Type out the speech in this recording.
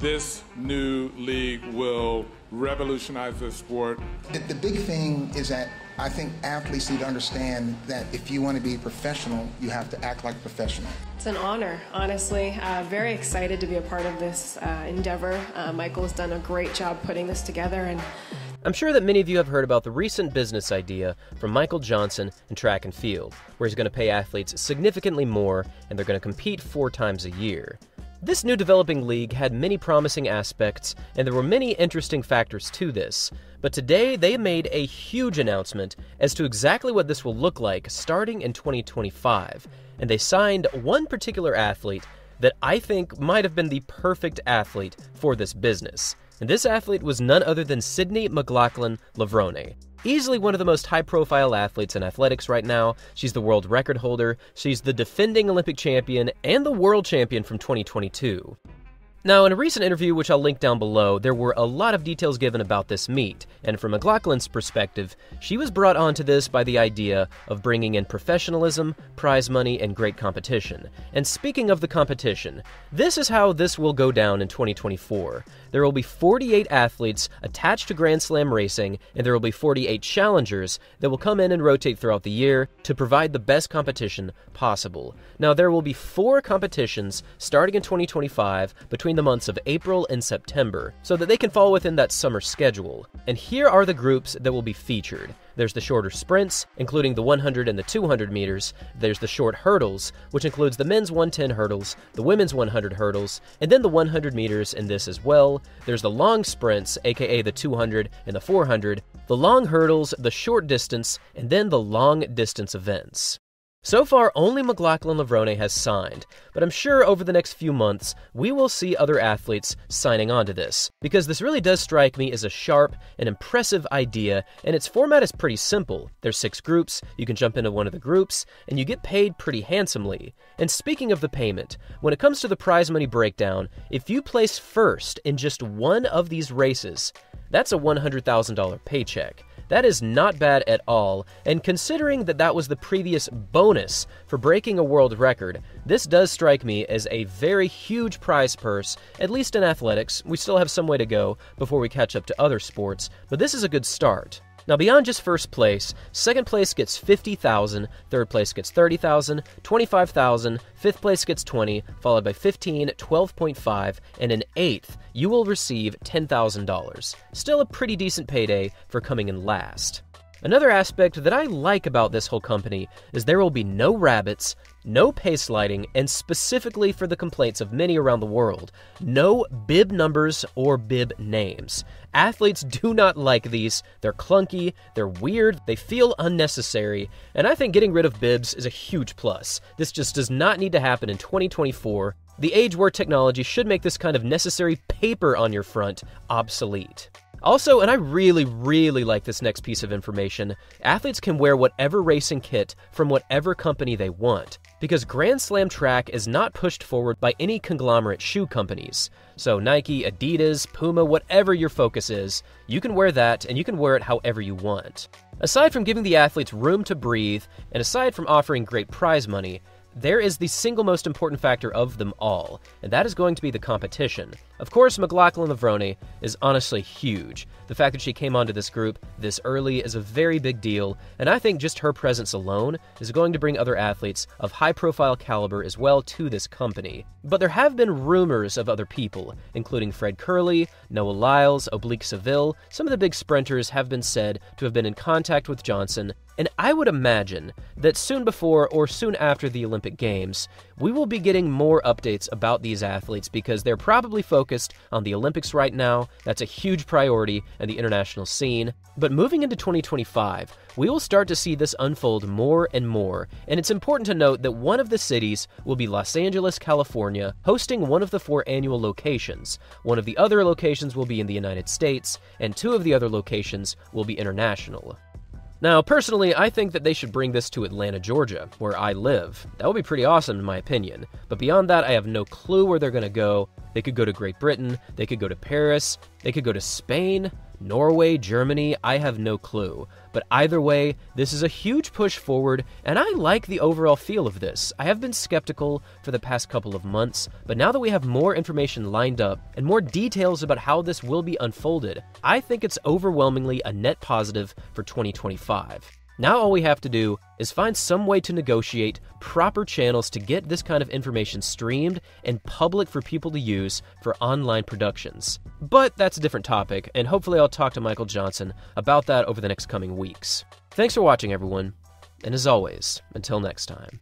this new league will revolutionize the sport. The big thing is that I think athletes need to understand that if you want to be professional, you have to act like a professional. It's an honor, honestly. Very excited to be a part of this endeavor. Michael has done a great job putting this together, and I'm sure that many of you have heard about the recent business idea from Michael Johnson in track and field, where he's going to pay athletes significantly more and they're going to compete 4 times a year. This new developing league had many promising aspects, and there were many interesting factors to this. But today, they made a huge announcement as to exactly what this will look like starting in 2025. And they signed one particular athlete that I think might have been the perfect athlete for this business. And this athlete was none other than Sydney McLauglin Levrone. Easily one of the most high-profile athletes in athletics right now. She's the world record holder, she's the defending Olympic champion, and the world champion from 2022. Now, in a recent interview, which I'll link down below, there were a lot of details given about this meet, and from McLaughlin's perspective, she was brought onto this by the idea of bringing in professionalism, prize money, and great competition. And speaking of the competition, this is how this will go down in 2024. There will be 48 athletes attached to Grand Slam racing, and there will be 48 challengers that will come in and rotate throughout the year to provide the best competition possible. Now, there will be 4 competitions starting in 2025 between the months of April and September, so that they can fall within that summer schedule. And here are the groups that will be featured. There's the shorter sprints, including the 100 and the 200 meters. There's the short hurdles, which includes the men's 110 hurdles, the women's 100 hurdles, and then the 100 meters in this as well. There's the long sprints, aka the 200 and the 400, the long hurdles, the short distance, and then the long distance events. So far, only McLauglin Levrone has signed, but I'm sure over the next few months, we will see other athletes signing on to this, because this really does strike me as a sharp and impressive idea, and its format is pretty simple. There's 6 groups, you can jump into one of the groups, and you get paid pretty handsomely. And speaking of the payment, when it comes to the prize money breakdown, if you place first in just one of these races, that's a $100,000 paycheck. That is not bad at all, and considering that that was the previous bonus for breaking a world record, this does strike me as a very huge prize purse, at least in athletics. We still have some way to go before we catch up to other sports, but this is a good start. Now, beyond just first place, second place gets $50,000, third place gets $30,000, $25,000, fifth place gets $20,000, followed by $15,000, $12.5, and in eighth, you will receive $10,000. Still a pretty decent payday for coming in last. Another aspect that I like about this whole company is there will be no rabbits, no pay sliding, and specifically for the complaints of many around the world, no bib numbers or bib names. Athletes do not like these, they're clunky, they're weird, they feel unnecessary, and I think getting rid of bibs is a huge plus. This just does not need to happen in 2024. The age where technology should make this kind of necessary paper on your front obsolete. Also, and I really like this next piece of information, athletes can wear whatever racing kit from whatever company they want, because Grand Slam track is not pushed forward by any conglomerate shoe companies. So Nike, Adidas, Puma, whatever your focus is, you can wear that and you can wear it however you want. Aside from giving the athletes room to breathe, and aside from offering great prize money, there is the single most important factor of them all, and that is going to be the competition. Of course, McLauglin Levrone is honestly huge. The fact that she came onto this group this early is a very big deal, and I think just her presence alone is going to bring other athletes of high-profile caliber as well to this company. But there have been rumors of other people, including Fred Curley, Noah Lyles, Oblique Seville. Some of the big sprinters have been said to have been in contact with Johnson, and I would imagine that soon before or soon after the Olympic Games, we will be getting more updates about these athletes because they're probably focused on the Olympics right now. That's a huge priority in the international scene. But moving into 2025, we will start to see this unfold more and more, and it's important to note that one of the cities will be Los Angeles, California, hosting one of the 4 annual locations. One of the other locations will be in the United States, and 2 of the other locations will be international. Now, personally, I think that they should bring this to Atlanta, Georgia, where I live. That would be pretty awesome in my opinion. But beyond that, I have no clue where they're going to go. They could go to Great Britain, they could go to Paris, they could go to Spain, Norway, Germany, I have no clue. But either way, this is a huge push forward, and I like the overall feel of this. I have been skeptical for the past couple of months, but now that we have more information lined up and more details about how this will be unfolded, I think it's overwhelmingly a net positive for 2025. Now all we have to do is find some way to negotiate proper channels to get this kind of information streamed and public for people to use for online productions. But that's a different topic, and hopefully I'll talk to Michael Johnson about that over the next coming weeks. Thanks for watching, everyone, and as always, until next time.